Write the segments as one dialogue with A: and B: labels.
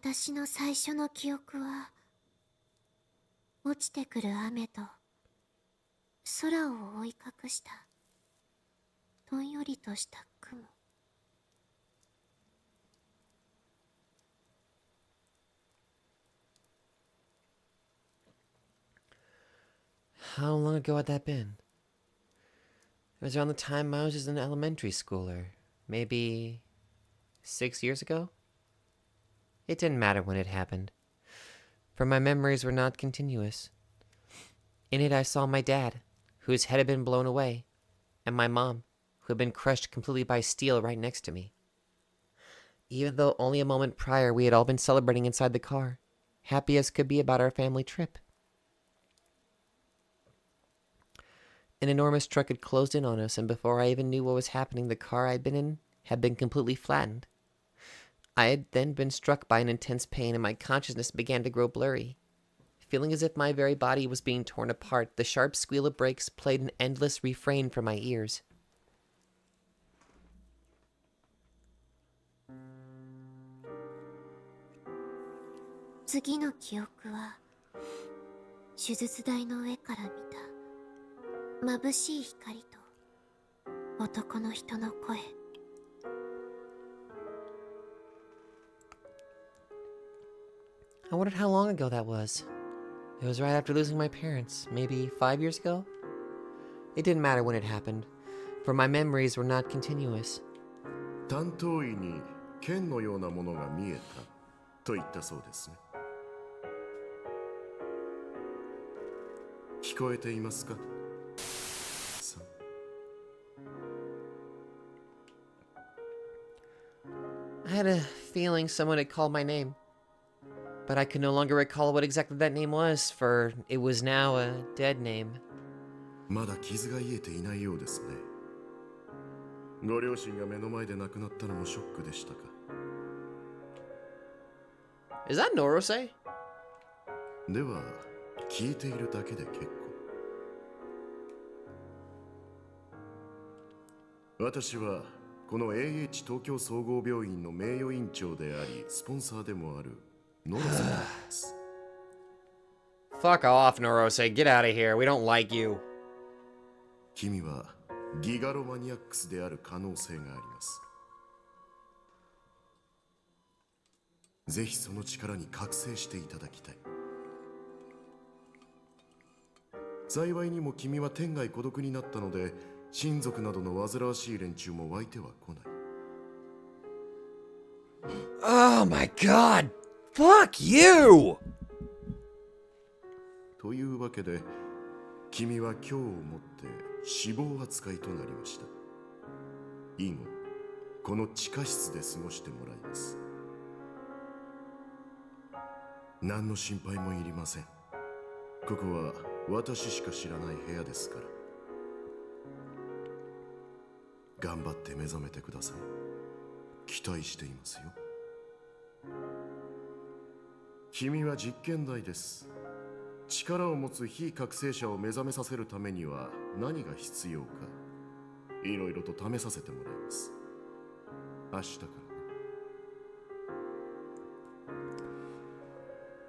A: 私の最初の記憶は、落ちてくる雨と空を覆い隠したどんよりとした雲。
B: How long ago had that been? It was around the time I was just in elementary school, or maybe 6 years ago? It didn't matter when it happened, for my memories were not continuous. In it I saw my dad, whose head had been blown away, and my mom, who had been crushed completely by steel right next to me. Even though only a moment prior we had all been celebrating inside the car, happy as could be about our family trip. An enormous truck had closed in on us, and before I even knew what was happening, the car I'd been in had been completely flattened. I had then been struck by an intense pain, and my consciousness began to grow blurry. Feeling as if my very body was being torn apart, the sharp squeal of brakes played an endless refrain from my ears.
A: 次の記憶は、手術台の上から見た眩しい光と男の人の声。
B: I wondered how long ago that was. It was right after losing my parents, maybe 5 years ago? It didn't matter when it happened, for my memories were not continuous.
C: 担当医に剣のようなものが見えたと言ったそうですね。聞こえていますか？
B: I had a feeling someone had called my name, but I could no longer recall what exactly that name was, for it was now a dead name.
C: まだ傷が癒えていないようですね。ご両親が目の前で亡くなったのもショックでしたか？
B: Is that Norose?
C: では、聞いているだけで結構。私はこの AH 東京総合病院の名誉院長でありスポンサーでもあるノロセです。
B: Fuck off, Norose. Get out of here. We don't like you.
C: 君はギガロマニアックスである可能性があります。ぜひその力に覚醒していただきたい。幸いにも君は天涯孤独になったので、親族などの煩わしい連中も湧いては来ない。
B: Oh my god! Fuck you!
C: というわけで、君は今日をもって死亡扱いとなりました。以後、この地下室で過ごしてもらいます。何の心配もいりません。ここは私しか知らない部屋ですから。頑張って目覚めてください。期待していますよ。君は実験台です。力を持つ非覚醒者を目覚めさせるためには何が必要か、いろいろと試させてもらいます。明日から。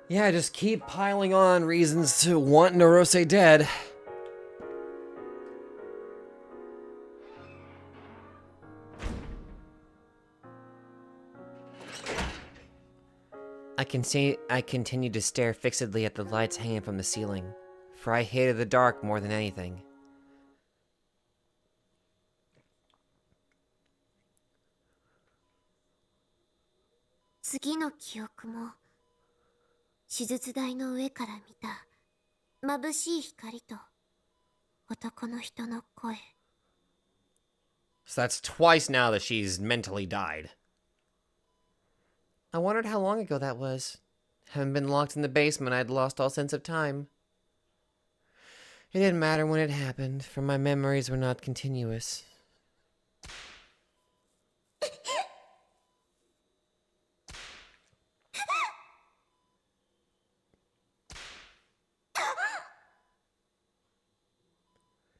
B: Yeah, just keep piling on reasons to want Norose dead. I continued to stare fixedly at the lights hanging from the ceiling, for I hated the dark more than anything.
A: 次の記憶も、手術台の上から見た眩しい光と男の人の声。
B: So that's twice now that she's mentally died. I wondered how long ago that was. Having been locked in the basement, I'd lost all sense of time. It didn't matter when it happened, for my memories were not continuous.
C: 「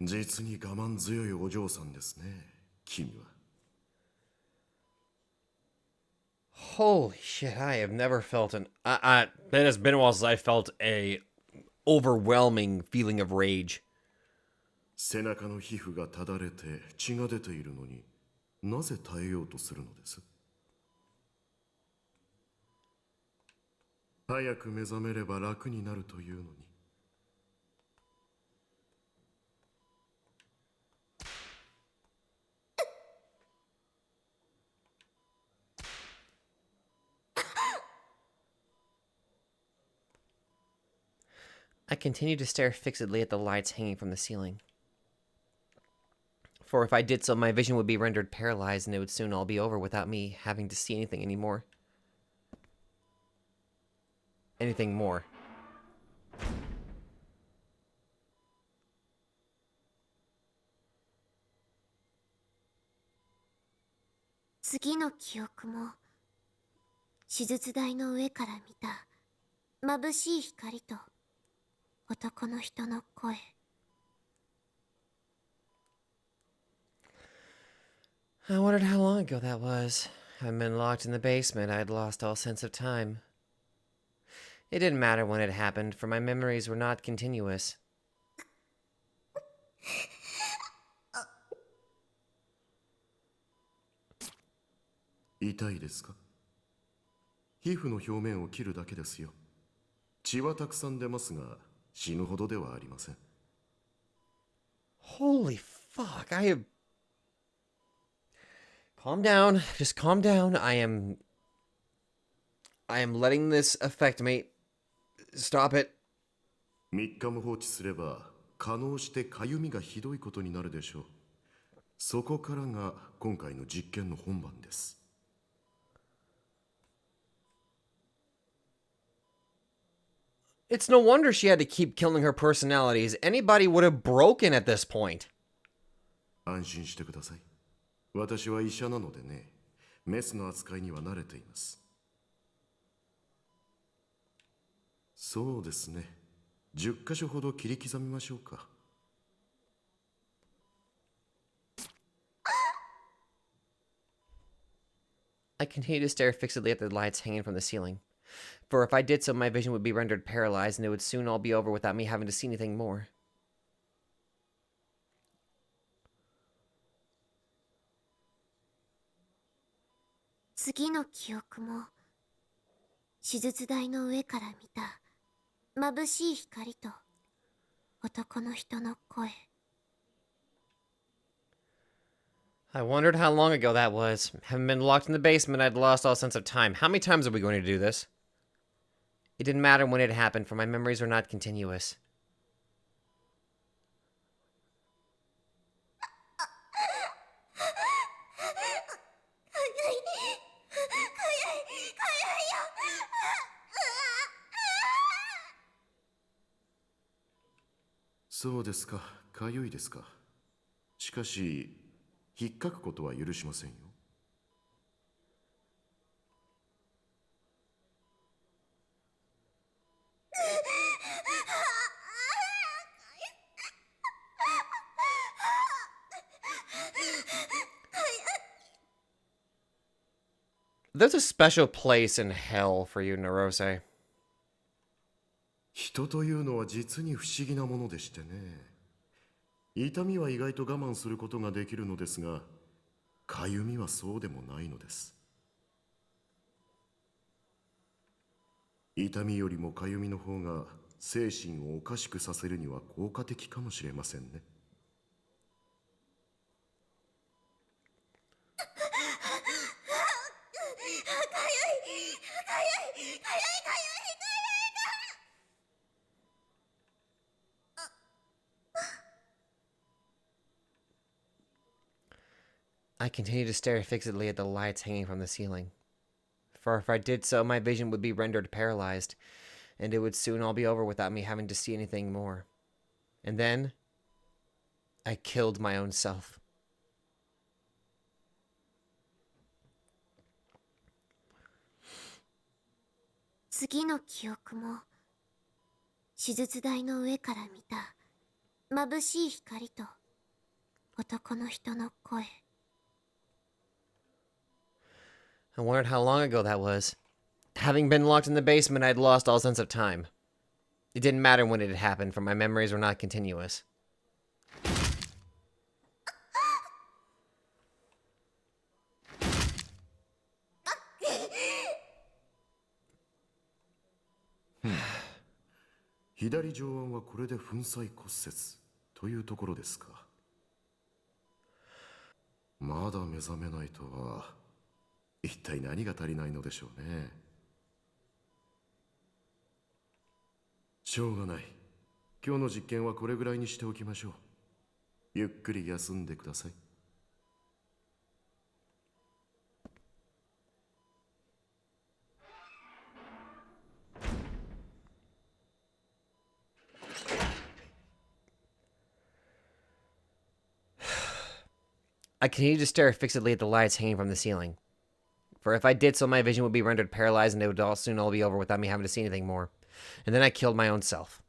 C: 実に我慢強いお嬢さんですね、君は。」
B: Holy shit, I have never felt an... it has been a while since I felt a overwhelming feeling of rage.
C: 背中の皮膚がただれて血が出ているのになぜ耐えようとするのです？早く目覚めれば楽になるというのに。
B: I continued to stare fixedly at the lights hanging from the ceiling. For if I did so, my vision would be rendered paralyzed and it would soon all be over without me having to see anything anymore. Anything more.
A: 次の記憶も手術台の上から見た眩しい光と男の人の声。
B: I wondered how long ago that was. I'd been locked in the basement. I'd lost all sense of time. It didn't matter when it happened, for my memories were not continuous.
C: 痛いですか？皮膚の表面を切るだけですよ。血はたくさん出ますが、死ぬほどではありません。
B: Holy fuck, I have... Calm down. Just calm down. I am letting this affect me. Stop it.
C: 3日も放置すれば、可能してかゆみがひどいことになるでしょう。そこからが今回の実験の本番です。
B: It's no wonder she had to keep killing her personalities. Anybody would have broken at this point.
C: 安心してください。私は医者なのでね、メスの扱いには慣れています。そうですね。10箇所ほど切り刻みましょうか。
B: I continued to stare fixedly at the lights hanging from the ceiling. For if I did so, my vision would be rendered paralyzed, and it would soon all be over without me having to see anything more.
A: 次の記憶も手術台の上から見た眩しい光と男の人の声。
B: I wondered how long ago that was. Having been locked in the basement, I'd lost all sense of time. How many times are we going to do this? It didn't matter when it happened, for my memories were not continuous.
C: そうですか、かゆいですか。しかし、引っかくことは許しませんよ。
B: There's a special place in hell for you, Nerose.
C: 人というのは実に不思議なものでしてね。痛みは意外と我慢することができるのですが、かゆみはそうでもないのです。痛みよりもかゆみの方が精神をおかしくさせるには効果的かもしれませんね。
B: I continued to stare fixedly at the lights hanging from the ceiling. For if I did so, my vision would be rendered paralyzed, and it would soon all be over without me having to see anything more. And then, I killed my own self.
A: 次の記憶も手術台の上から見た眩しい光と男の人の声。
B: I wondered how long ago that was. Having been locked in the basement, I'd lost all sense of time. It didn't matter when it had happened, for my memories were not continuous.
C: Hmm. 左上腕はこれで粉砕骨折というところですか。まだ目覚めないとは、一体何が足りないのでしょうね。しょうがない。今日の実験はこれぐらいにしておきましょう。ゆっくり休んでください。
B: I continued to stare fixedly at the lights hanging from the ceiling. For if I did so, my vision would be rendered paralyzed and it would soon all be over without me having to see anything more. And then I killed my own self.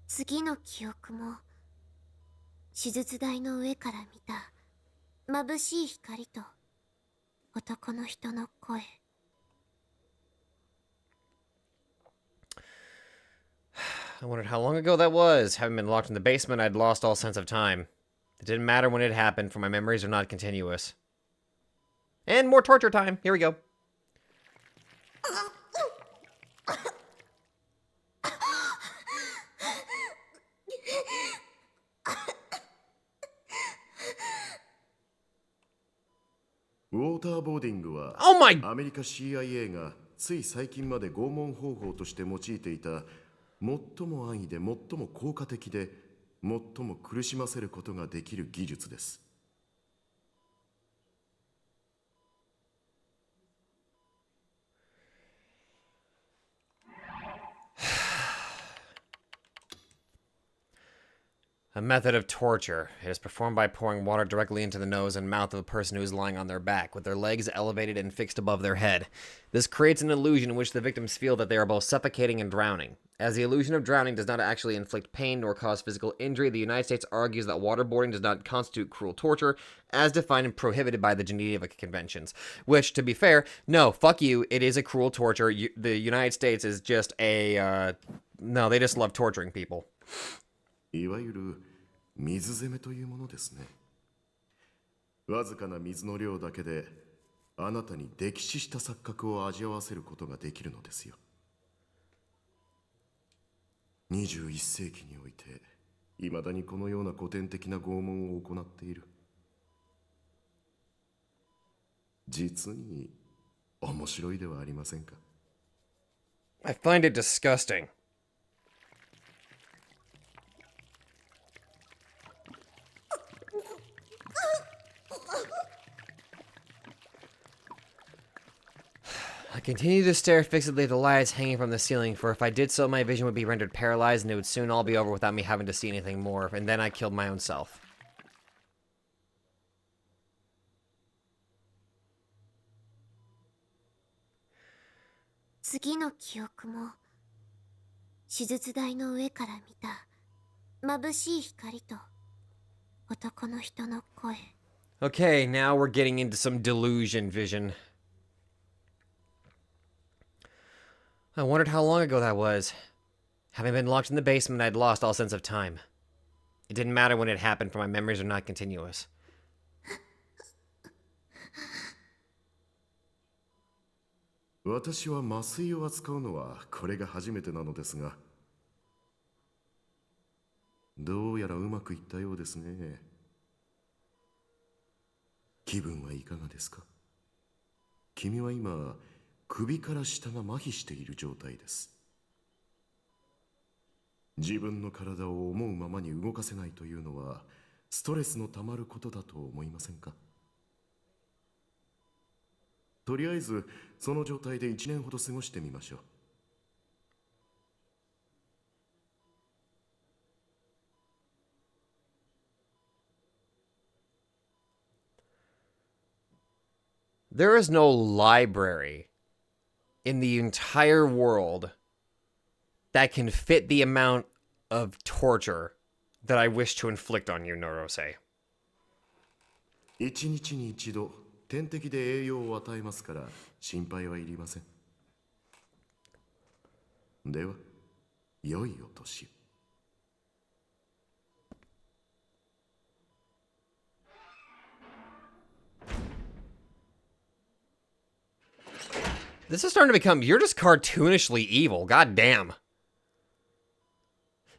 A: 次の記憶も手術台の上から見た眩しい光と男の人の声。
B: I wondered how long ago that was. Having been locked in the basement, I'd lost all sense of time. It didn't matter when it happened, for my memories are not continuous. And more torture time. Here we go.
C: Waterboarding は
B: Oh my!
C: アメリカ CIA がつい最近まで拷問方法として用いていた最も安易で最も効果的で最も苦しませることができる技術です。
B: A method of torture. It is performed by pouring water directly into the nose and mouth of a person who is lying on their back, with their legs elevated and fixed above their head. This creates an illusion in which the victims feel that they are both suffocating and drowning. As the illusion of drowning does not actually inflict pain nor cause physical injury, the United States argues that waterboarding does not constitute cruel torture, as defined and prohibited by the Geneva Conventions. Which, to be fair, no, fuck you, it is a cruel torture. The United States is just a, no, they just love torturing people.
C: いわゆる水攻めというものですね。わずかな水の量だけであなたに溺死した錯覚を味わわせることができるのですよ。21世紀においていまだにこのような古典的な拷問を行っている。実に面白いではありませんか。
B: I find it disgusting. I continued to stare fixedly at the lights hanging from the ceiling, for if I did so, my vision would be rendered paralyzed and it would soon all be over without me having to see anything more, and then I killed my own self.
A: 次の記憶も手術台の上から見た眩しい光と男の人の声。
B: Okay, now we're getting into some delusion vision. I wondered how long ago that was. Having been locked in the basement, I'd lost all sense of time. It didn't matter when it happened, for my memories are not continuous.
C: 私は麻酔を扱うのはこれが初めてなのですが、どうやらうまくいったようですね。気分はいかがですか。君は今首から下が麻痺している状態です。自分の体を思うままに動かせないというのはストレスのたまることだと思いませんか。とりあえずその状態で1年ほど過ごしてみましょう。
B: There is no library in the entire world that can fit the amount of torture that I wish to inflict on you, Norose.
C: 一日に一度点滴で栄養を与えますから心配はいりません。では良いお年を。
B: This is starting to become, you're just cartoonishly evil. God damn.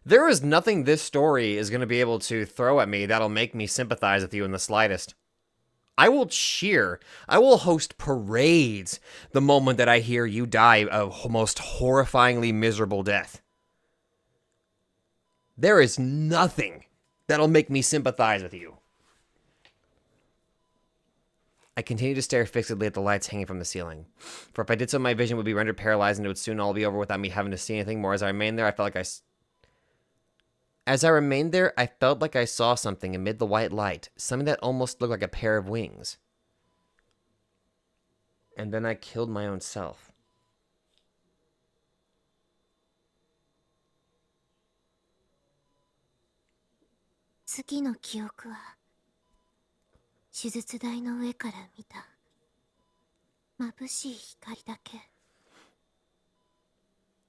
B: There is nothing this story is going to be able to throw at me that'll make me sympathize with you in the slightest. I will cheer. I will host parades the moment that I hear you die a most horrifyingly miserable death. There is nothing that'll make me sympathize with you. I continue to stare fixedly at the lights hanging from the ceiling. For if I did so, my vision would be rendered paralyzed and it would soon all be over without me having to see anything more. As I remained there, I felt like I saw something amid the white light. Something that almost looked like a pair of wings. And then I killed my own self.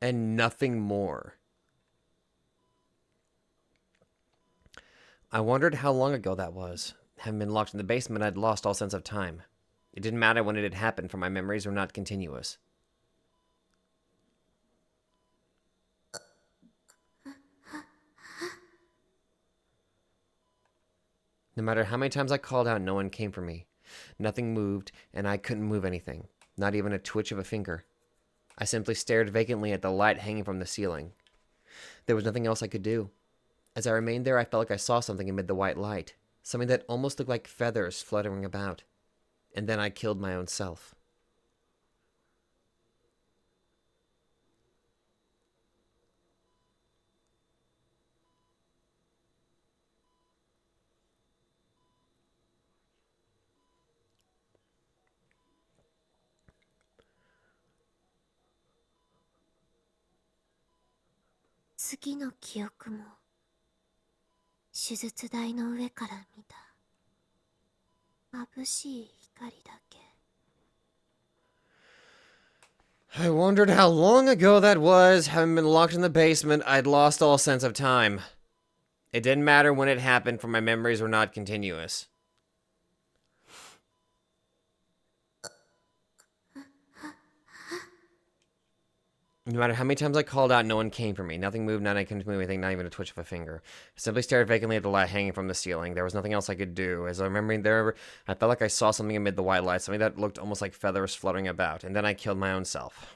B: And nothing more. I wondered how long ago that was. Having been locked in the basement, I'd lost all sense of time. It didn't matter when it had happened, for my memories were not continuous. No matter how many times I called out, no one came for me. Nothing moved, and I couldn't move anything. Not even a twitch of a finger. I simply stared vacantly at the light hanging from the ceiling. There was nothing else I could do. As I remained there, I felt like I saw something amid the white light. Something that almost looked like feathers fluttering about. And then I killed my own self. I wondered how long ago that was. Having been locked in the basement, I'd lost all sense of time. It didn't matter when it happened, for my memories were not continuous. No matter how many times I called out, no one came for me. Nothing moved, not I couldn't move anything, not even a twitch of a finger. I simply stared vacantly at the light hanging from the ceiling. There was nothing else I could do. As I remembered there, I felt like I saw something amid the white light, something that looked almost like feathers fluttering about, and then I killed my own self.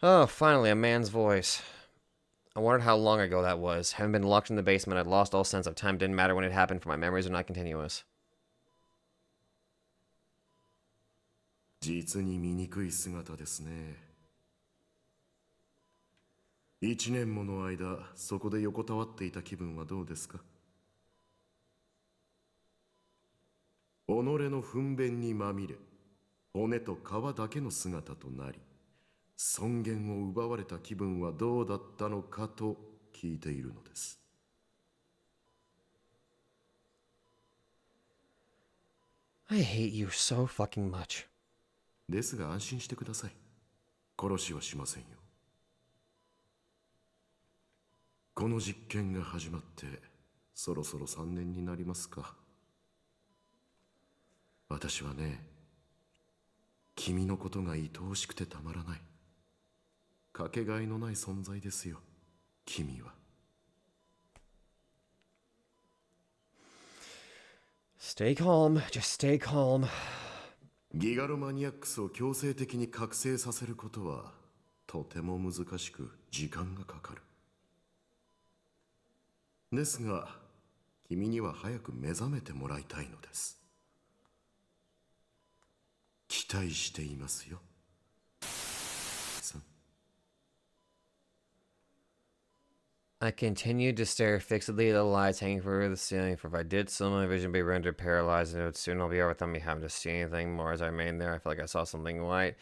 B: Oh, finally, a man's voice. I wondered how long ago that was. Having been locked in the basement, I'd lost all sense of time. Didn't matter when it happened, for my memories are not continuous.
C: 実に醜い姿ですね。一年もの間、そこで横たわっていた気分はどうですか？己の糞便にまみれ、骨と皮だけの姿となり、尊厳を奪われた気分はどうだったのかと聞いているのです。
B: I hate you so fucking much.
C: ですが安心してください。殺しはしませんよ。この実験が始まってそろそろ3年になりますか。私はね、君のことが愛おしくてたまらない。かけがえのない存在ですよ、君は。
B: Stay calm, just stay calm.
C: ギガロマニアックスを強制的に覚醒させることはとても難しく時間がかかる。ですが、君には早く目覚めてもらいたいのです。期待していますよ。さん。
B: I continued to stare fixedly at the lights hanging from the ceiling, for if I did so, my vision would be rendered paralyzed, and it would soon all be over without me having to see anything more. As I remained there, I felt like I saw something white.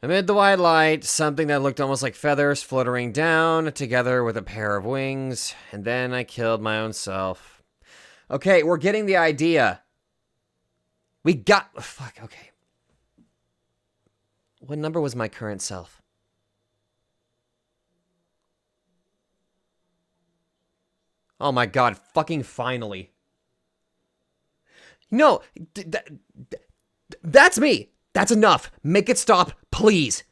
B: Amid the white light, something that looked almost like feathers fluttering down, together with a pair of wings, and then I killed my own self. Okay, we're getting the idea. We got... Fuck, okay. What number was my current self? Oh my god, fucking finally. No, that's me. That's enough. Make it stop, please.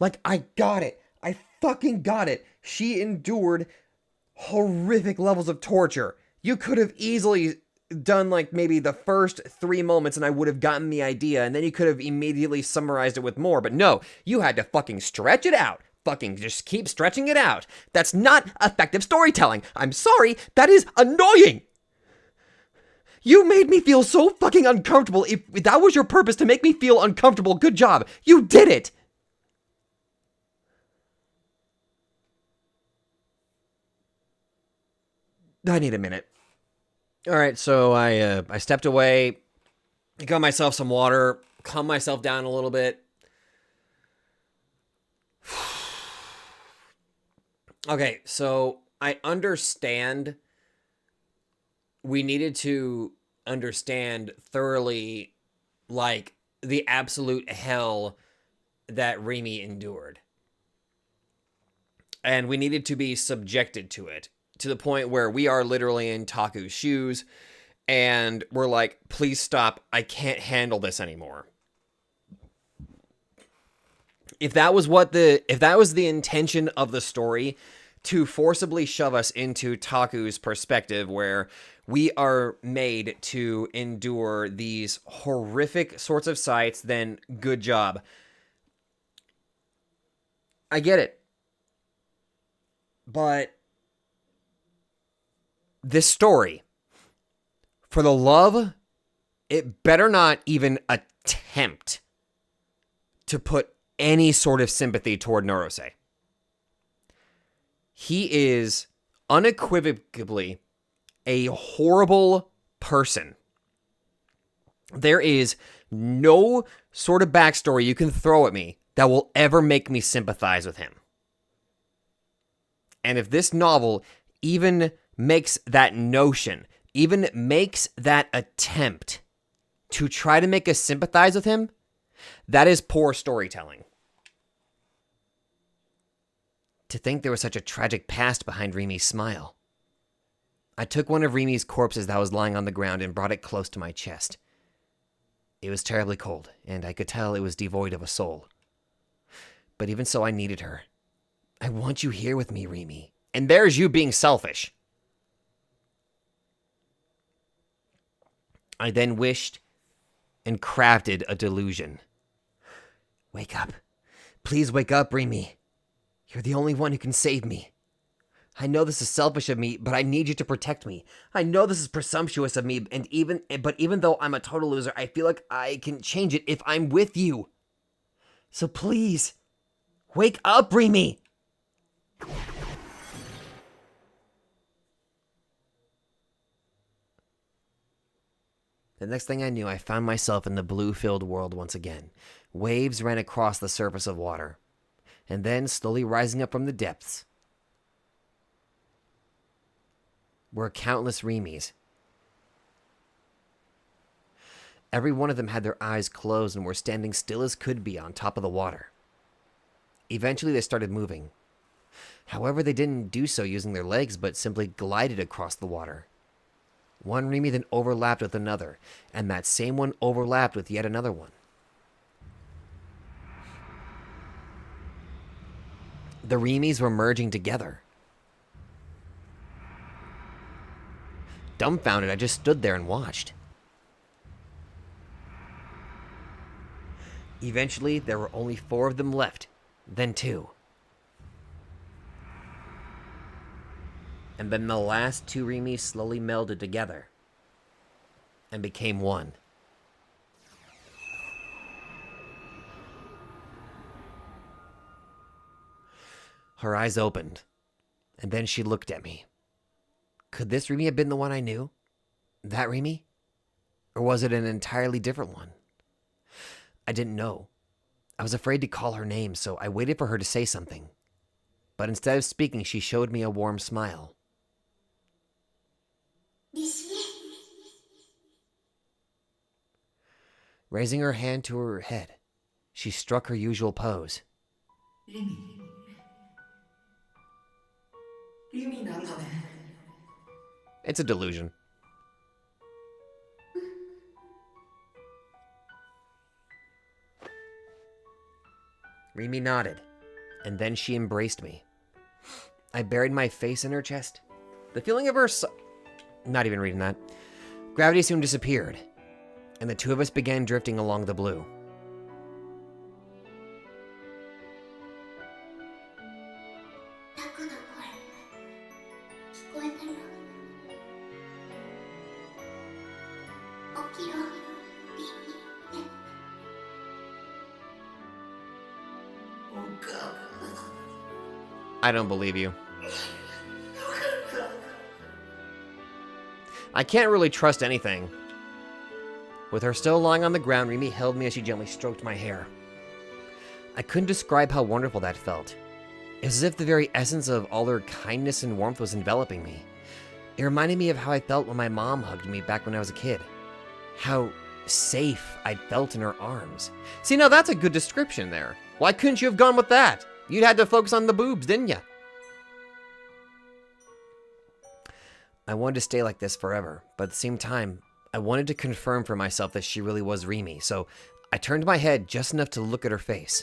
B: Like, I got it. I fucking got it. She endured horrific levels of torture. You could have easily done, like, maybe the first 3 moments and I would have gotten the idea, and then you could have immediately summarized it with more. But no, you had to fucking stretch it out. Fucking just keep stretching it out. That's not effective storytelling. I'm sorry, that is annoying. You made me feel so fucking uncomfortable. If that was your purpose, to make me feel uncomfortable, good job. You did it. I need a minute. All right, so I stepped away, got myself some water, calmed myself down a little bit. Okay, so I understand we needed to understand thoroughly, like, the absolute hell that Remy endured. And we needed to be subjected to it, to the point where we are literally in Taku's shoes, and we're like, please stop, I can't handle this anymore. If that was the intention of the story, to forcibly shove us into Taku's perspective, where we are made to endure these horrific sorts of sights, then good job. I get it. But this story, for the love, it better not even attempt to put any sort of sympathy toward Norose. He is unequivocally a horrible person. There is no sort of backstory you can throw at me that will ever make me sympathize with him. And if this novel even makes that notion, even makes that attempt to try to make us sympathize with him, that is poor storytelling. To think there was such a tragic past behind Remy's smile. I took one of Remy's corpses that was lying on the ground and brought it close to my chest. It was terribly cold, and I could tell it was devoid of a soul. But even so, I needed her. I want you here with me, Remy. And there's you being selfish. I then wished and crafted a delusion. Wake up. Please wake up, Remy. You're the only one who can save me. I know this is selfish of me, but I need you to protect me. I know this is presumptuous of me, but even though I'm a total loser, I feel like I can change it if I'm with you. So please, wake up, Remy. The next thing I knew, I found myself in the blue-filled world once again. Waves ran across the surface of water, and then, slowly rising up from the depths, were countless Remys. Every one of them had their eyes closed and were standing still as could be on top of the water. Eventually they started moving. However, they didn't do so using their legs, but simply glided across the water. One Remy then overlapped with another, and that same one overlapped with yet another one. The Remys were merging together. Dumbfounded, I just stood there and watched. Eventually, there were only 4 of them left, then 2. And then the last 2 Remys slowly melded together and became one. Her eyes opened, And then she looked at me. Could this Rimi have been the one I knew? That Rimi? Or was it an entirely different one? I didn't know. I was afraid to call her name, so I waited for her to say something. But instead of speaking, she showed me a warm smile. Raising her hand to her head, she struck her usual pose. It's a delusion. Rimi nodded, and then she embraced me. I buried my face in her chest. The feeling of her not even reading that. Gravity soon disappeared, and the two of us began drifting along the blue. I don't believe you. I can't really trust anything. With her still lying on the ground, Rimi held me as she gently stroked my hair. I couldn't describe how wonderful that felt. It was as if the very essence of all her kindness and warmth was enveloping me. It reminded me of how I felt when my mom hugged me back when I was a kid. How safe I felt in her arms. See, now that's a good description there. Why couldn't you have gone with that? You'd had to focus on the boobs, didn't you? I wanted to stay like this forever, but at the same time, I wanted to confirm for myself that she really was Rimi, so I turned my head just enough to look at her face.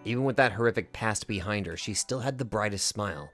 B: Even with that horrific past behind her, she still had the brightest smile.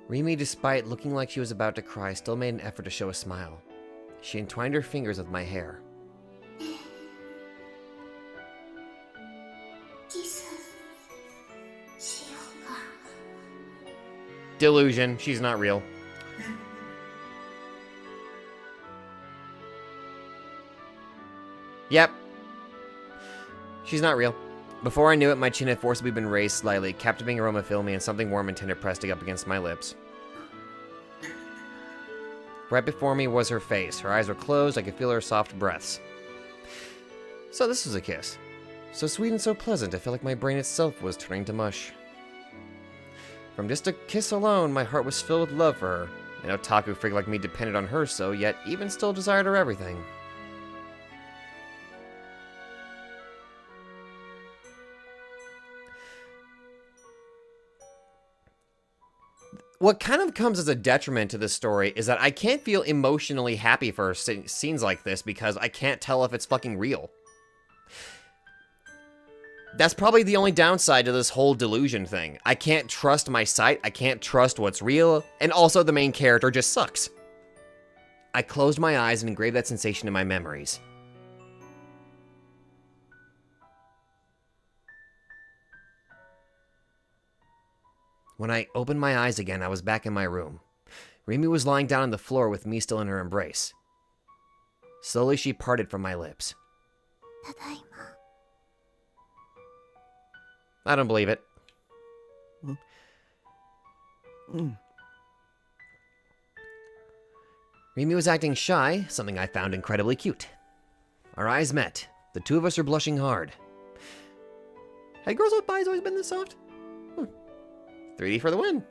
B: Rimi, despite looking like she was about to cry, still made an effort to show a smile. She entwined her fingers with my hair. Delusion. She's not real. Yep. She's not real. Before I knew it, my chin had forcibly been raised slightly, captivating aroma filled me, and something warm and tender pressed up against my lips. Right before me was her face. Her eyes were closed. I could feel her soft breaths. So this was a kiss. So sweet and so pleasant, I felt like my brain itself was turning to mush. From just a kiss alone, my heart was filled with love for her. An otaku freak like me depended on her so, yet even still desired her everything. What kind of comes as a detriment to this story is that I can't feel emotionally happy for scenes like this because I can't tell if it's fucking real. That's probably the only downside to this whole delusion thing. I can't trust my sight, I can't trust what's real, and also the main character just sucks. I closed my eyes and engraved that sensation in my memories. When I opened my eyes again, I was back in my room. Rimi was lying down on the floor with me still in her embrace. Slowly, she parted from my lips. I don't believe it. Rimi was acting shy, something I found incredibly cute. Our eyes met. The two of us are blushing hard. Had girls with eyes always been this soft? 3D for the win.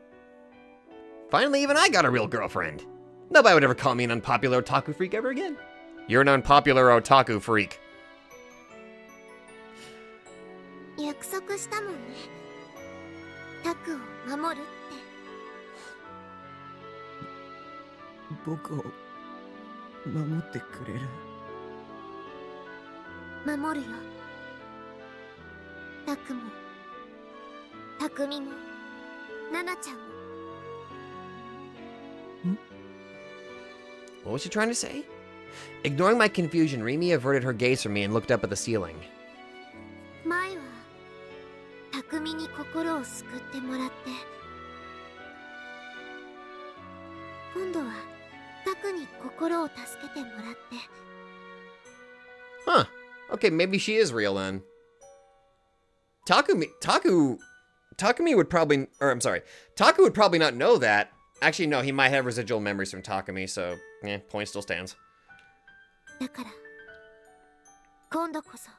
B: Finally, even I got a real girlfriend. Nobody would ever call me an unpopular otaku freak ever again. You're an unpopular otaku freak.
A: 約束したもんね。タクを守るって。
D: 僕を守ってくれる？
A: 守るよ。タクもタクミもナナちゃんも。
B: What was she trying to say? Ignoring my confusion, Rimi averted her gaze from me and looked up at the ceiling.
A: 前はタクミに心を救ってもらって、今度はタクに心を助けてもらって。
B: Huh. Okay, maybe she is real then. Takumi would probably, or I'm sorry, Taku would probably not know that. Actually, no, he might have residual memories from Takumi, so, point still stands.
A: だから今度こそ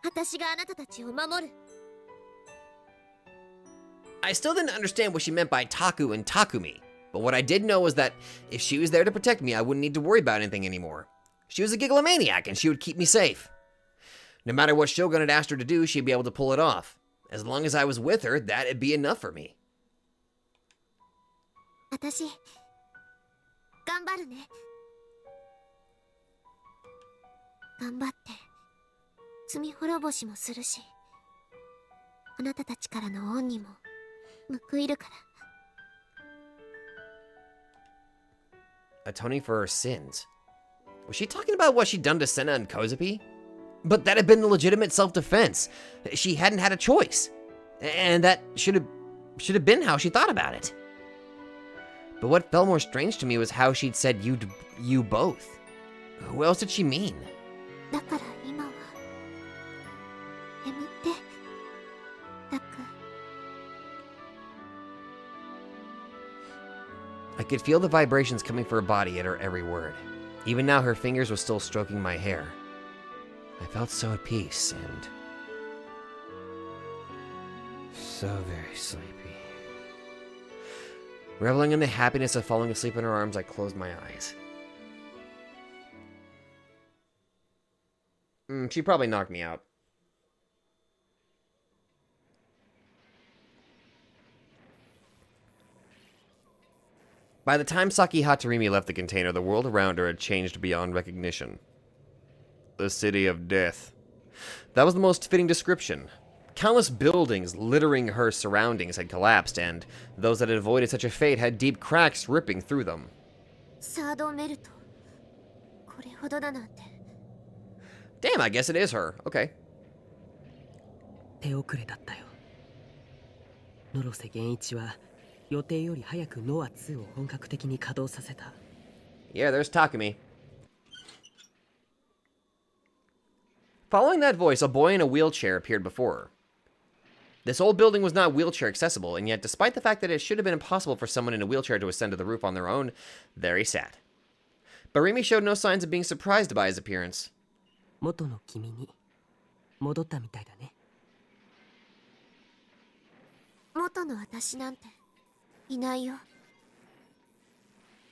A: 私があなたたちを守る。
B: I still didn't understand what she meant by Taku and Takumi, but what I did know was that if she was there to protect me, I wouldn't need to worry about anything anymore. She was a gigglomaniac, and she would keep me safe. No matter what Shogun had asked her to do, she'd be able to pull it off. As long as I was with her, that'd be enough for me.
A: 私頑張るね。頑張って罪滅ぼしもするし、あなたたちからの恩にも報いるから。
B: Atoning for her sins. Was she talking about what she'd done to Senna and Kozapi? But that had been the legitimate self-defense. She hadn't had a choice. And that should have been how she thought about it. But what felt more strange to me was how she'd said you both. Who else did she mean?
A: だから今は眠ってタク。
B: I could feel the vibrations coming from her body at her every word. Even now, her fingers were still stroking my hair. I felt so at peace and so very sleepy. Reveling in the happiness of falling asleep in her arms, I closed my eyes. She probably knocked me out. By the time Saki Hatarimi left the container, the world around her had changed beyond recognition. The City of Death. That was the most fitting description. Countless buildings littering her surroundings had collapsed, and those that had avoided such a fate had deep cracks ripping through them.
A: サードメルト、これほどだなんて。
B: Damn, I guess it is her. Okay.
D: 手遅れだったよ。野呂瀬源一は予定より早くノア2を本格的に稼働させた。
B: Yeah, there's Takumi. Following that voice, a boy in a wheelchair appeared before her. This old building was not wheelchair accessible, and yet despite the fact that it should have been impossible for someone in a wheelchair to ascend to the roof on their own, there he sat. But Rimi showed no signs of being surprised by his appearance.
D: 元の君に戻ったみたいだね。
A: 元の私なんていないよ。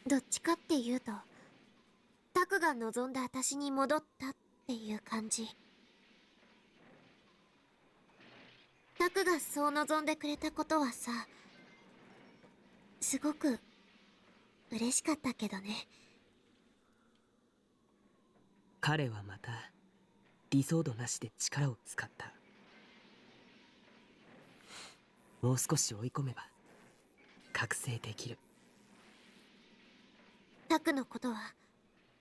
A: どっちかっていうと、タクが望んだ私に戻ったっていう感じ。タクがそう望んでくれたことはさ、すごく嬉しかったけどね。
D: 彼はまた理想度なしで力を使った。もう少し追い込めば覚醒できる。
A: タクのことは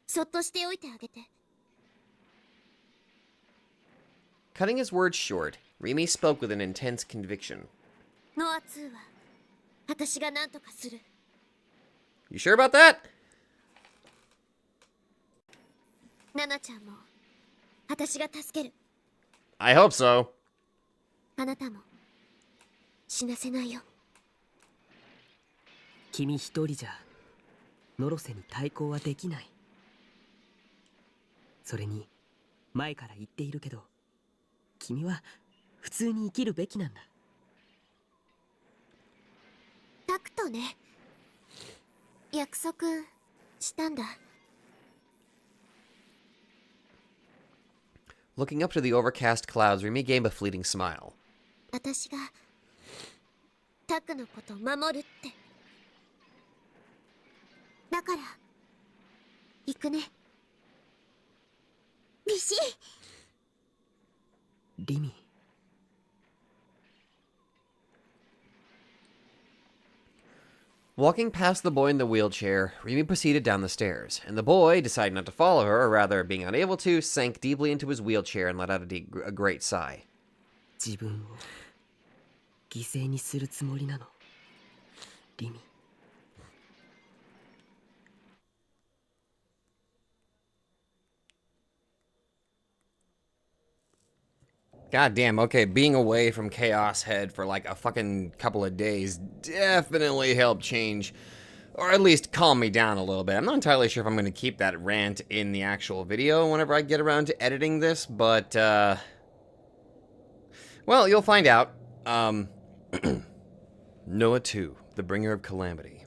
A: そっとしておいてあげて。
B: Cutting his words short, Rimi spoke with an intense conviction.
A: ノア2は私が何とかする。
B: You sure about that?
A: ナナちゃんも私が助ける。
B: I hope so.
A: あなたも死なせないよ。
D: 君一人じゃ野呂瀬に対抗はできない。それに前から言っているけど、君は普通に生きるべきなんだ。
A: タクとね、約束したんだ。
B: Looking up to the overcast clouds, Rimi gave a fleeting smile.
A: 私がタクのこと守るって。だから行くね。ビシッ。
D: リミ。
B: Walking past the boy in the wheelchair, Remy proceeded down the stairs, and the boy decided not to follow her, or rather, being unable to, sank deeply into his wheelchair and let out a great sigh.
D: 自分を犠牲にするつもりなの、リミ。
B: God damn, okay, being away from Chaos Head for like a fucking couple of days definitely helped change, or at least calm me down a little bit. I'm not entirely sure if I'm going to keep that rant in the actual video whenever I get around to editing this, but, well, you'll find out. Noah 2, the bringer of calamity,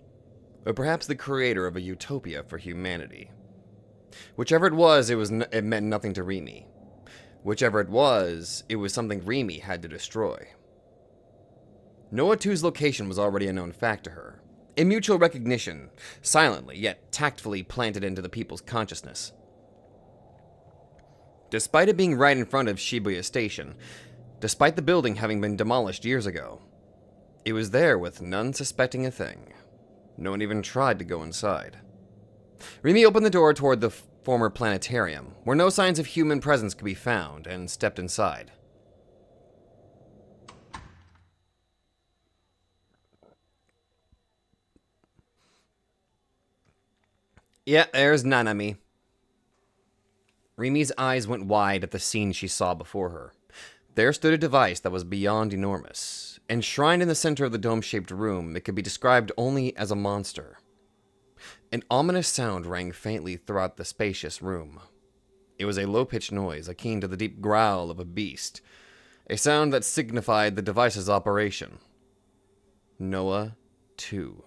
B: or perhaps the creator of a utopia for humanity. Whichever it was, it meant nothing to Remy. Whichever it was something Remy had to destroy. Noah 2's location was already a known fact to her. A mutual recognition, silently yet tactfully planted into the people's consciousness. Despite it being right in front of Shibuya Station, despite the building having been demolished years ago, it was there with none suspecting a thing. No one even tried to go inside. Remy opened the door toward the former planetarium, where no signs of human presence could be found, and stepped inside. Yeah, there's Nanami. Remy's eyes went wide at the scene she saw before her. There stood a device that was beyond enormous. Enshrined in the center of the dome-shaped room, it could be described only as a monster. An ominous sound rang faintly throughout the spacious room. It was a low-pitched noise, akin to the deep growl of a beast. A sound that signified the device's operation. Noah 2.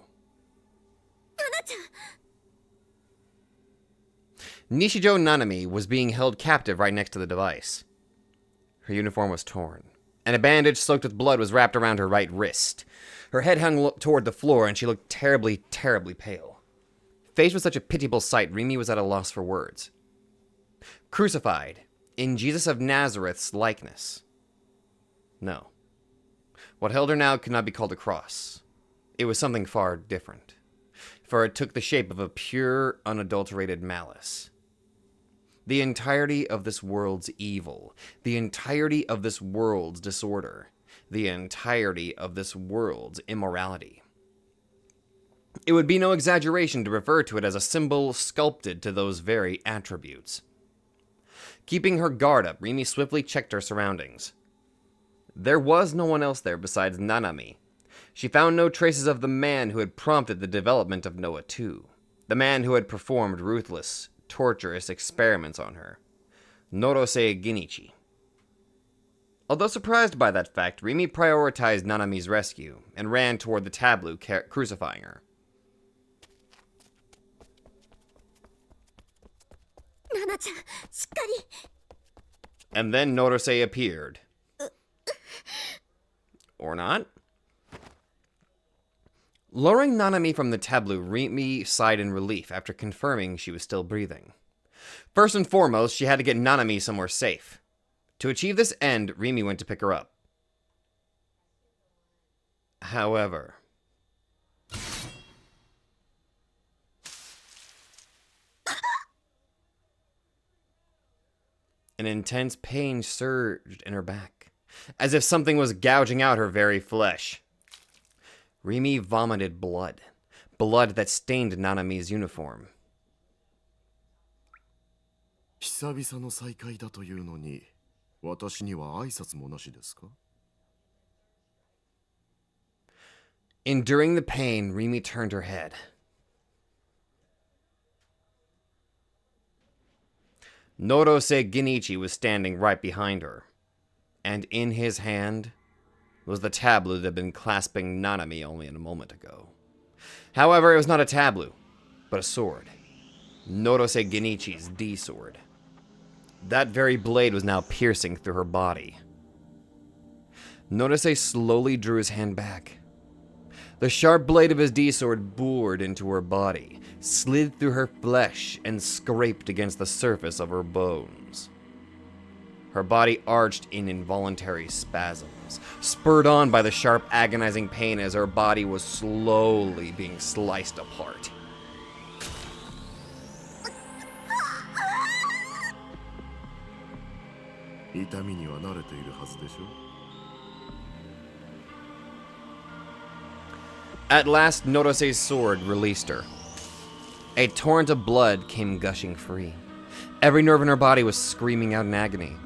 B: Nishijo Nanami was being held captive right next to the device. Her uniform was torn, and a bandage soaked with blood was wrapped around her right wrist. Her head hung toward the floor, and she looked terribly, terribly pale. Faced with such a pitiable sight, Remy was at a loss for words. Crucified, in Jesus of Nazareth's likeness. No. What held her now could not be called a cross. It was something far different, for it took the shape of a pure, unadulterated malice. The entirety of this world's evil, the entirety of this world's disorder, the entirety of this world's immorality. It would be no exaggeration to refer to it as a symbol sculpted to those very attributes. Keeping her guard up, Remy swiftly checked her surroundings. There was no one else there besides Nanami. She found no traces of the man who had prompted the development of Noah 2, the man who had performed ruthless, torturous experiments on her, Norose Ginichi. Although surprised by that fact, Remy prioritized Nanami's rescue and ran toward the tableau crucifying her.
A: Nana-chan, shikkari.
B: And then Norose appeared. Or not? Lowering Nanami from the tableau, Remy sighed in relief after confirming she was still breathing. First and foremost, she had to get Nanami somewhere safe. To achieve this end, Remy went to pick her up. However, an intense pain surged in her back, as if something was gouging out her very flesh. Remy vomited blood that stained Nanami's uniform.
C: 久々の再会だというのに、私には挨拶もなしですか?
B: Enduring the pain, Remy turned her head. Norose Ginichi was standing right behind her, and in his hand was the tableau that had been clasping Nanami only a moment ago. However, it was not a tableau, but a sword. Norose Ginichi's D-sword. That very blade was now piercing through her body. Norose slowly drew his hand back. The sharp blade of his D-sword bored into her body, slid through her flesh, and scraped against the surface of her bones. Her body arched in involuntary spasms, spurred on by the sharp, agonizing pain as her body was slowly being sliced apart. At last, Norose's sword released her. A torrent of blood came gushing free. Every nerve in her body was screaming out in agony.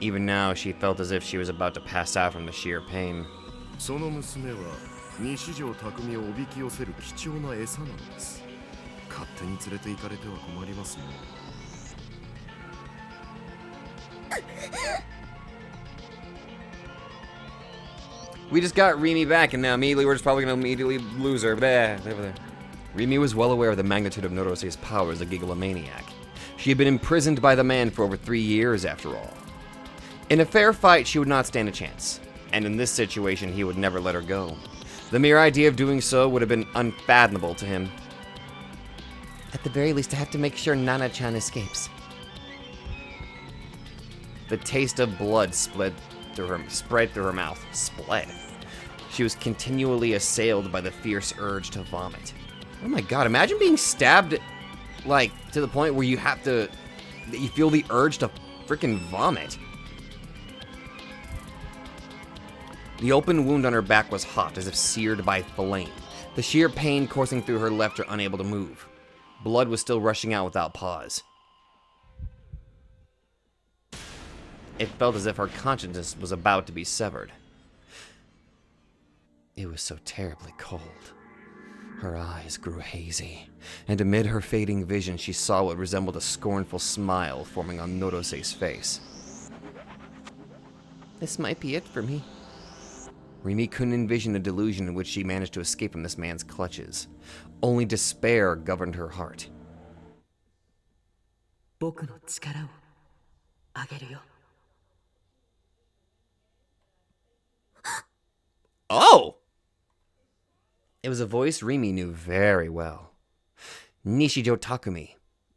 B: Even now, she felt as if she was about to pass out from the sheer pain.
C: その娘は西条匠をおびき寄せる貴重な餌なのです。勝手に連れて行かれては困りますね。
B: We just got Rimi back, and now immediately we're just probably going to immediately lose her. Blah, blah, blah. Rimi was well aware of the magnitude of Norose's power as a gigalomaniac. She had been imprisoned by the man for over 3 years, after all. In a fair fight, she would not stand a chance, and in this situation, he would never let her go. The mere idea of doing so would have been unfathomable to him. At the very least, I have to make sure Nana-chan escapes. The taste of blood spread through her mouth. Spread. She was continually assailed by the fierce urge to vomit. Oh my god, imagine being stabbed, like, to the point where you feel the urge to freaking vomit. The open wound on her back was hot, as if seared by flame. The sheer pain coursing through her left her unable to move. Blood was still rushing out without pause. It felt as if her consciousness was about to be severed. It was so terribly cold. Her eyes grew hazy, and amid her fading vision she saw what resembled a scornful smile forming on Norose's face. This might be it for me. Rimi couldn't envision a delusion in which she managed to escape from this man's clutches. Only despair governed her heart.
D: 僕の力をあげるよ。
B: Oh! It was a voice Rimi knew very well. Nishijo Takumi,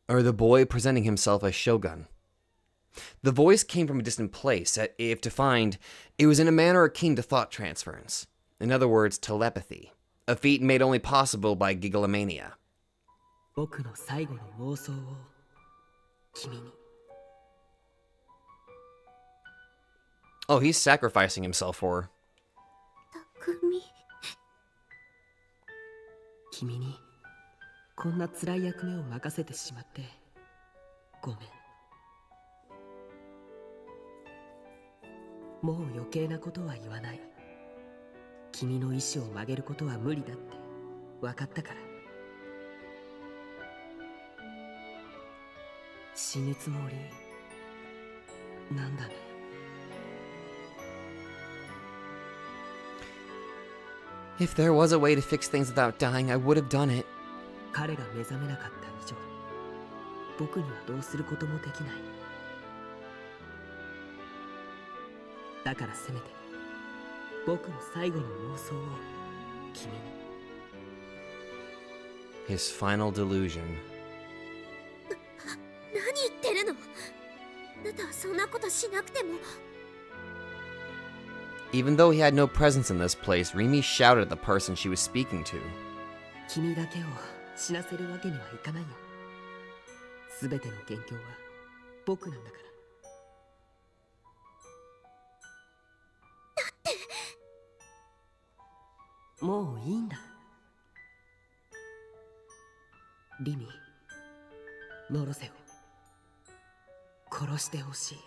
B: or the boy presenting himself as Shogun. The voice came from a distant place. If defined, it was in a manner akin to thought transference. In other words, telepathy. A feat made only possible by gigalomania.
D: 僕の最後の妄想を君に。
B: Oh, he's sacrificing himself for her.
A: 匠。
D: 君にこんな辛い役目を任せてしまってごめん。もう余計なことは言わない。君の意志を曲げることは無理だって分かったから。死ぬつもりなんだね。
B: If there was a way to fix things without dying, I would have done it.
D: 彼が目覚めなかった以上、僕にはどうすることもできない。だからせめて、僕の最後の妄想を君に。
B: His final delusion.
A: 何言ってるの？あなたはそんなことしなくても。
B: Even though he had no presence in this place, Rimi shouted at the person she was speaking to.
D: 君だけを死なせるわけにはいかないよ。すべての元凶は僕なんだから。だって。もういいんだ。リミ、ノロセを殺してほしい。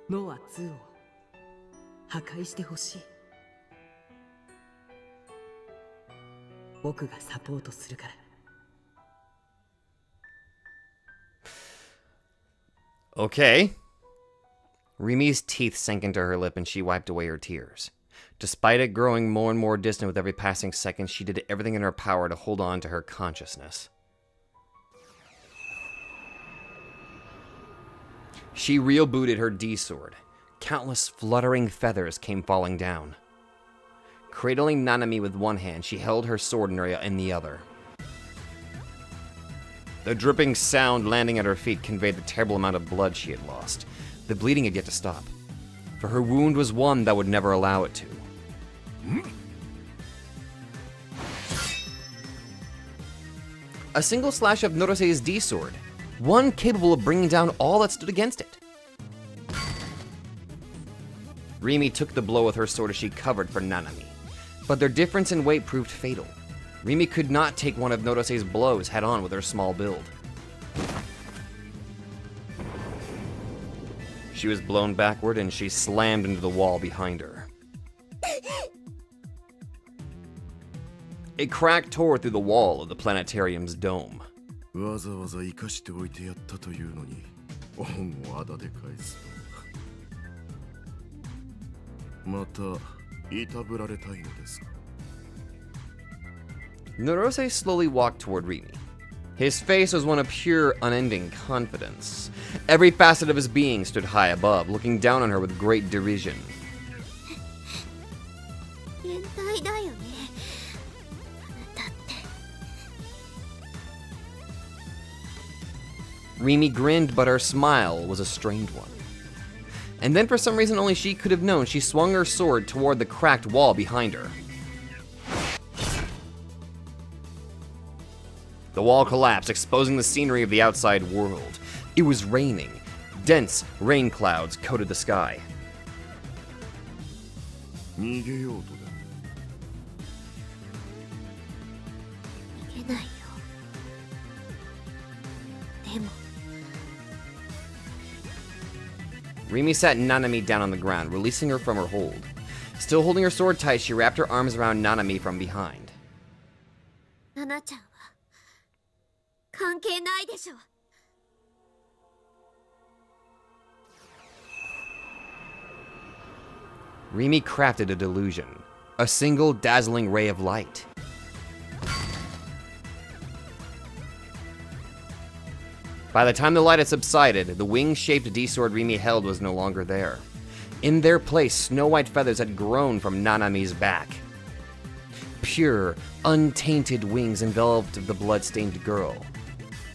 D: ノア2を破壊してほしい。僕がサポートするから。
B: Okay. Rimi's teeth sank into her lip and she wiped away her tears. Despite it growing more and more distant with every passing second, she did everything in her power to hold on to her consciousness. She reel-booted her D-sword. Countless fluttering feathers came falling down. Cradling Nanami with one hand, she held her sword in the other. The dripping sound landing at her feet conveyed the terrible amount of blood she had lost. The bleeding had yet to stop, for her wound was one that would never allow it to. A single slash of Norosei's D-sword, one capable of bringing down all that stood against it. Rimi took the blow with her sword as she covered for Nanami, but their difference in weight proved fatal. Rimi could not take one of Norosei's blows head-on with her small build. She was blown backward and she slammed into the wall behind her. A crack tore through the wall of the planetarium's dome.
C: わざわざ生かしておいてやったというのに、恩をあだで返すと。また、いたぶられたいのですか?
B: Norosei slowly walked toward Rimi. His face was one of pure, unending confidence. Every facet of his being stood high above, looking down on her with great derision.
A: 変態だよね。あなたって。
B: Rimi grinned, but her smile was a strained one. And then for some reason only she could have known, she swung her sword toward the cracked wall behind her. The wall collapsed, exposing the scenery of the outside world. It was raining. Dense rain clouds coated the sky.
C: 逃げようとだ。
A: 逃げないよ。でも。
B: Rimi sat Nanami down on the ground, releasing her from her hold. Still holding her sword tight, she wrapped her arms around Nanami from behind.
A: ナナちゃんは関係ないでしょ。
B: Rimi crafted a delusion, a single dazzling ray of light. By the time the light had subsided, the wing-shaped D-sword Rimi held was no longer there. In their place, snow-white feathers had grown from Nanami's back. Pure, untainted wings enveloped the blood-stained girl.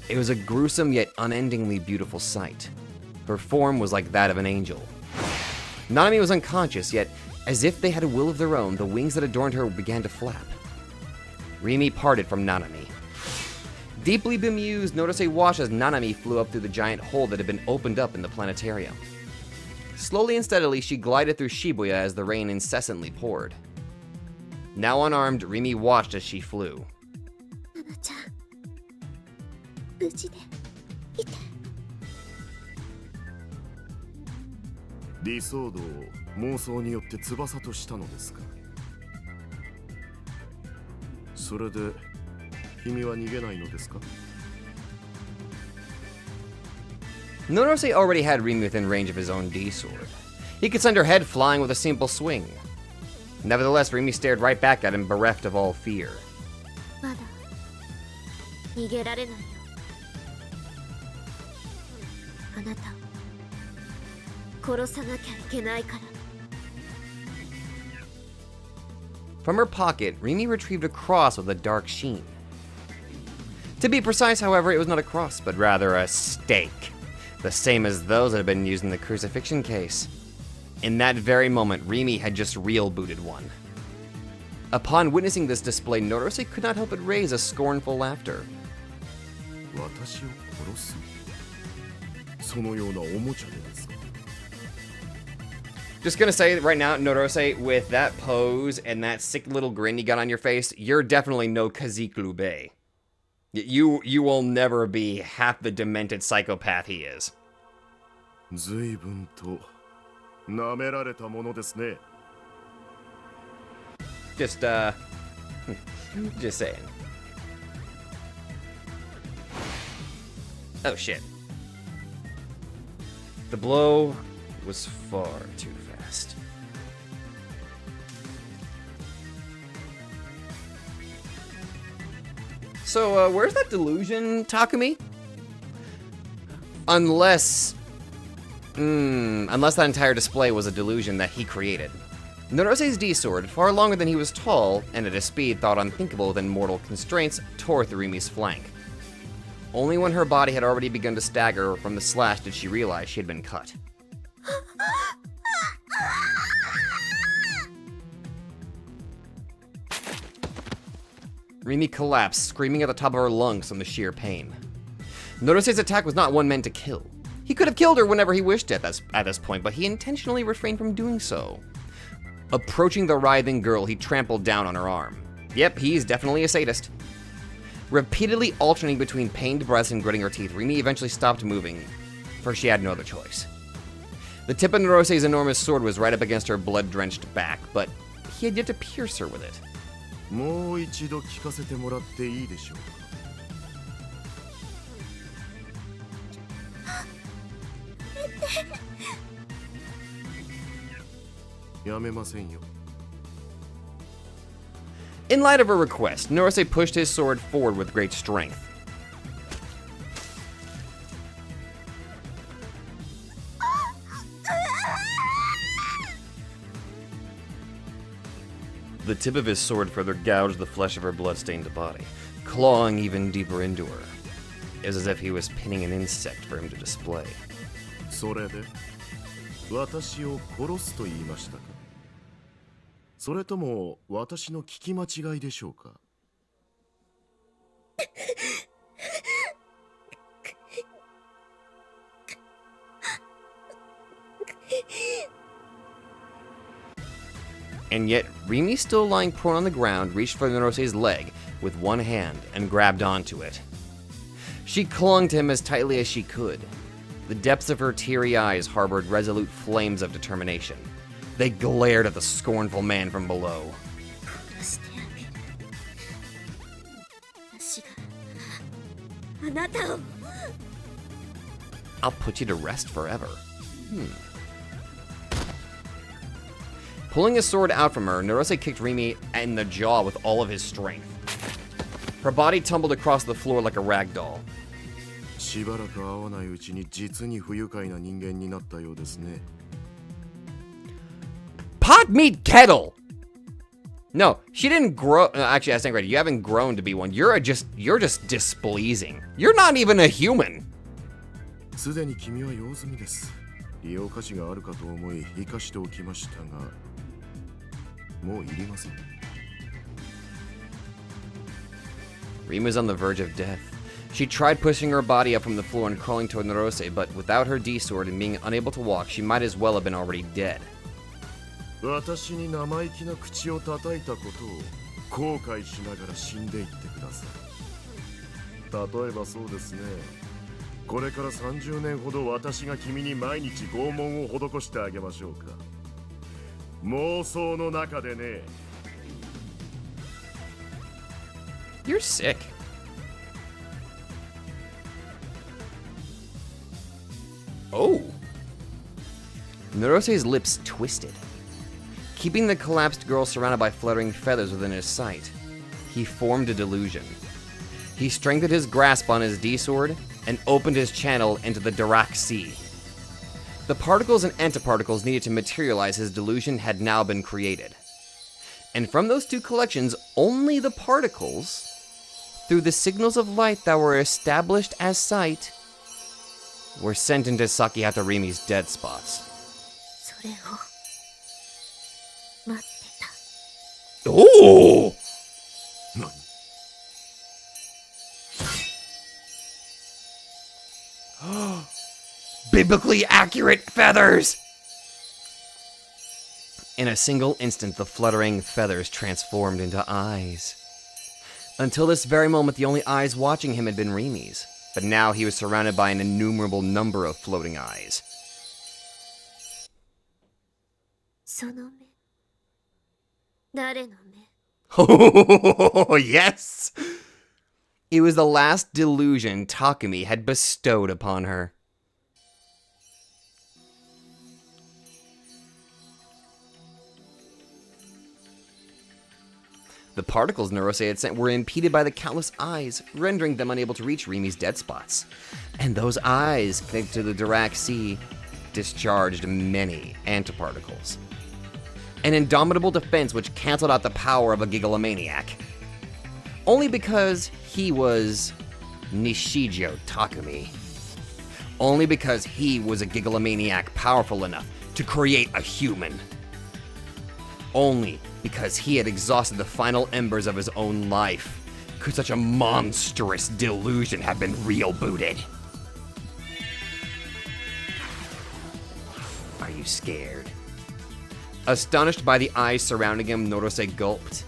B: It was a gruesome yet unendingly beautiful sight. Her form was like that of an angel. Nanami was unconscious, yet, as if they had a will of their own, the wings that adorned her began to flap. Rimi parted from Nanami. Deeply bemused, Norosei watched as Nanami flew up through the giant hole that had been opened up in the planetarium. Slowly and steadily, she glided through Shibuya as the rain incessantly poured. Now unarmed, Rimi watched as she flew.
A: ナナちゃん、無事でいて。
C: 理想道を妄想によって翼としたのですか。それで君は逃げないのですか?
B: Norosei already had Rimi within range of his own D-sword. He could send her head flying with a simple swing. Nevertheless, Rimi stared right back at him, bereft of all fear.
A: まだ逃げられないよ。あなたを殺さなきゃいけないから。
B: From her pocket, Rimi retrieved a cross with a dark sheen. To be precise, however, it was not a cross, but rather a stake, the same as those that had been used in the crucifixion case. In that very moment, Rimi had just real-booted one. Upon witnessing this display, Norosei could not help but raise a scornful laughter.
C: 私を殺す? そのようなおもちゃでですか?
B: Just gonna say right now, Norosei, with that pose and that sick little grin you got on your face, you're definitely no Kaziklube. You will never be half the demented psychopath he is.
C: 随分と舐められたものですね。
B: Just saying. Oh shit. The blow was far too fast. So, where's that delusion, Takumi? Unless that entire display was a delusion that he created. Norose's D-sword, far longer than he was tall, and at a speed thought unthinkable within mortal constraints, tore through Rimi's flank. Only when her body had already begun to stagger from the slash did she realize she had been cut. Rimi collapsed, screaming at the top of her lungs from the sheer pain. Norose's attack was not one meant to kill. He could have killed her whenever he wished at this point, but he intentionally refrained from doing so. Approaching the writhing girl, he trampled down on her arm. Yep, he's definitely a sadist. Repeatedly alternating between pained breaths and gritting her teeth, Rimi eventually stopped moving, for she had no other choice. The tip of Norose's enormous sword was right up against her blood-drenched back, but he had yet to pierce her with it.
C: もう一度聞かせてもらっていいでしょうか。やめませんよ。
B: In light of her request, Norose pushed his sword forward with great strength. The tip of his sword further gouged the flesh of her blood-stained body, clawing even deeper into her. It was as if he was pinning an insect for him to display.
C: それで私を殺すと言いましたか。それとも私の聞き間違いでしょうか。
B: And yet, Rimi, still lying prone on the ground, reached for Norose's leg with one hand and grabbed onto it. She clung to him as tightly as she could. The depths of her teary eyes harbored resolute flames of determination. They glared at the scornful man from below. I'll put you to rest forever. Pulling his sword out from her, Norose kicked Rimi in the jaw with all of his strength. Her body tumbled across the floor like a rag doll.
C: しばらく会わないうちに実に不愉快な人間になったようですね。
B: Pot meat kettle! No, she didn't grow. Actually, I stand corrected. You haven't grown to be one. You're just displeasing. You're not even a human.
C: すでに君は用済みです。利用価値があるかと思い生かしておきましたが、もういりません。
B: Rima was on the verge of death. She tried pushing her body up from the floor and crawling toward Norose, but without her D-sword and being unable to walk, she might as well have been already dead.
C: 私に生意気な口を叩いたことを後悔しながら死んでいってください。例えばそうですね。これから30年ほど私が君に毎日拷問を施してあげましょうか。妄想の中でね。
B: You're sick. Oh. Norose's lips twisted. Keeping the collapsed girl surrounded by fluttering feathers within his sight, he formed a delusion. He strengthened his grasp on his D-sword and opened his channel into the Dirac Sea. The particles and antiparticles needed to materialize his delusion had now been created. And from those two collections, only the particles, through the signals of light that were established as sight, were sent into Sakihata Rimi's dead spots.
A: それを待ってた。
B: Oh!
C: 何
B: Biblically accurate feathers! In a single instant, the fluttering feathers transformed into eyes. Until this very moment, the only eyes watching him had been Rimi's, but now he was surrounded by an innumerable number of floating eyes.
A: その目、誰の目？
B: Oh, yes! It was the last delusion Takumi had bestowed upon her. The particles Norose had sent were impeded by the countless eyes, rendering them unable to reach Rimi's dead spots. And those eyes, connected to the Dirac Sea, discharged many antiparticles. an indomitable defense which canceled out the power of a gigalomaniac. Only because he was Nishijo Takumi. Only because he was a gigalomaniac powerful enough to create a human. Only because he had exhausted the final embers of his own life could such a monstrous delusion have been real-booted. Are you scared? Astonished by the eyes surrounding him, Norose gulped.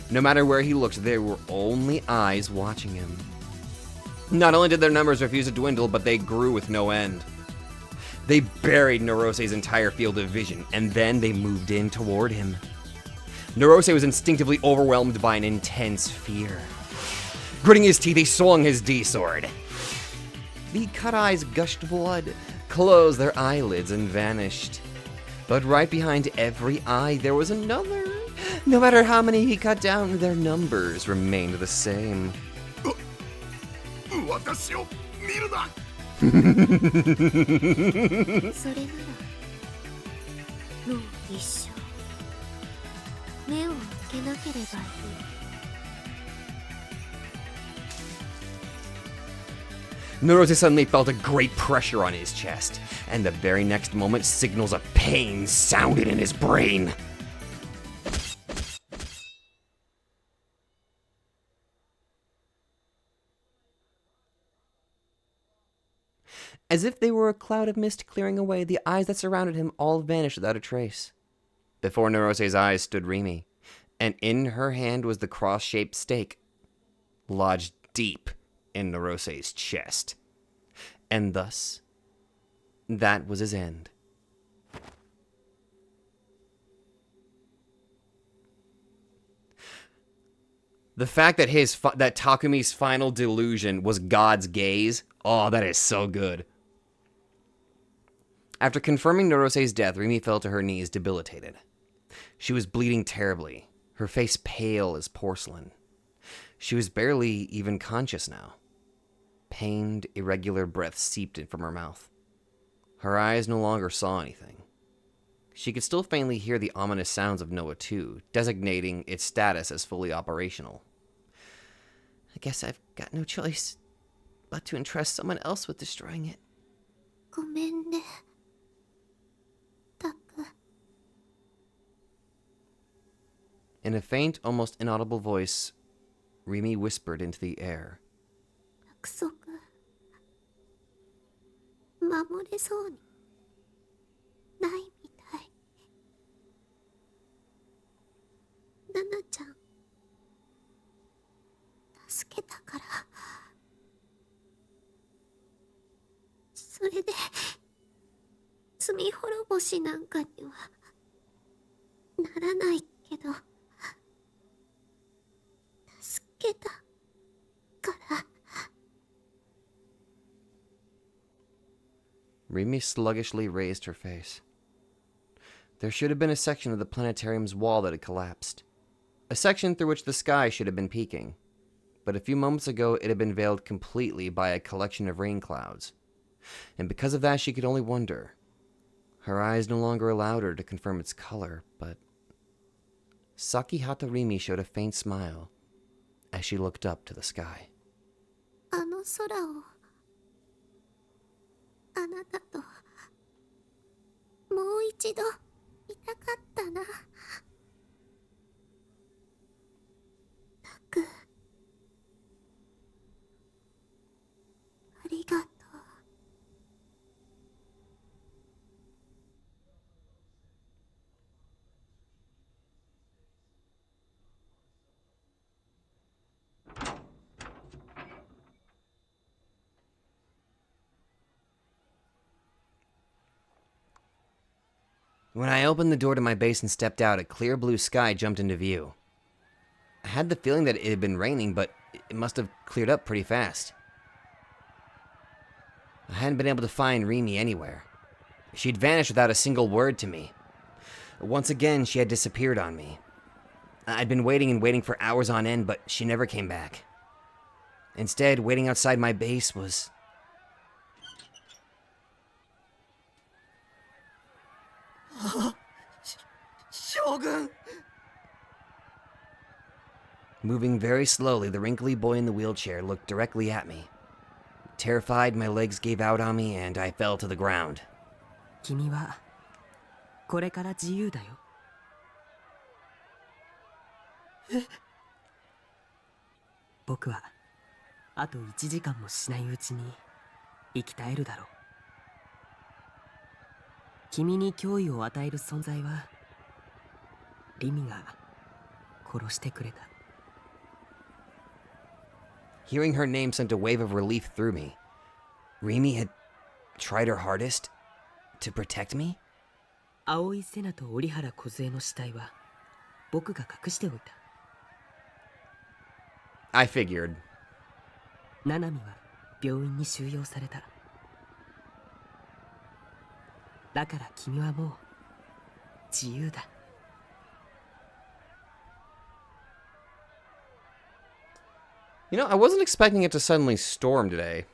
B: No matter where he looked, there were only eyes watching him. Not only did their numbers refuse to dwindle, but they grew with no end. They buried Norose's entire field of vision, and then they moved in toward him. Norose was instinctively overwhelmed by an intense fear. Gritting his teeth, he swung his D-sword. The cut eyes gushed blood, closed their eyelids, and vanished. But right behind every eye, there was another. No matter how many he cut down, their numbers remained the same.
C: 私を見るな。
A: それならもう一生目を開けなければいい。
B: Norose suddenly felt a great pressure on his chest, and the very next moment, signals of pain sounded in his brain. As if they were a cloud of mist clearing away, the eyes that surrounded him all vanished without a trace. Before Norose's eyes stood Rimi, and in her hand was the cross-shaped stake, lodged deep in Norose's chest. And thus, that was his end. The fact that that Takumi's final delusion was God's gaze, oh, that is so good. After confirming Norose's death, Rimi fell to her knees, debilitated. She was bleeding terribly, her face pale as porcelain. She was barely even conscious now. Pained, irregular breath seeped in from her mouth. Her eyes no longer saw anything. She could still faintly hear the ominous sounds of Noah 2, designating its status as fully operational. I guess I've got no choice but to entrust someone else with destroying it.
A: ごめんね、タク。
B: In a faint, almost inaudible voice, Rimi whispered into the air.
A: 約束守れそうにないみたい。ナナちゃん助けたから。それで罪滅ぼしなんかにはならないけど、助けたから。
B: Rimi sluggishly raised her face. There should have been a section of the planetarium's wall that had collapsed. A section through which the sky should have been peeking. But a few moments ago, it had been veiled completely by a collection of rain clouds. And because of that, she could only wonder. Her eyes no longer allowed her to confirm its color, but Sakihata Rimi showed a faint smile as she looked up to the sky.
A: あの空をあなたともう一度見たかったな。タク、ありがとう。
B: When I opened the door to my base and stepped out, a clear blue sky jumped into view. I had the feeling that it had been raining, but it must have cleared up pretty fast. I hadn't been able to find Rimi anywhere. She'd vanished without a single word to me. Once again, she had disappeared on me. I'd been waiting and waiting for hours on end, but she never came back. Instead, waiting outside my base was...
D: 将軍。
B: Moving very slowly, the wrinkly boy in the wheelchair looked directly at me. Terrified, my legs gave out on me and I fell to the ground.
D: 君はこれから自由だよ。僕はあと1時間もしないうちに生き絶えるだろう。君に脅威を与える存在はリミが殺してくれた。
B: Hearing her name sent a wave of relief through me. Rimi had tried her hardest to protect me?
D: 青井瀬名と折原梢の死体は僕が隠しておいた。
B: I figured.
D: 七海は病院に収容された。だから君はもう自由だ。
B: You know, I wasn't expecting it to suddenly storm today.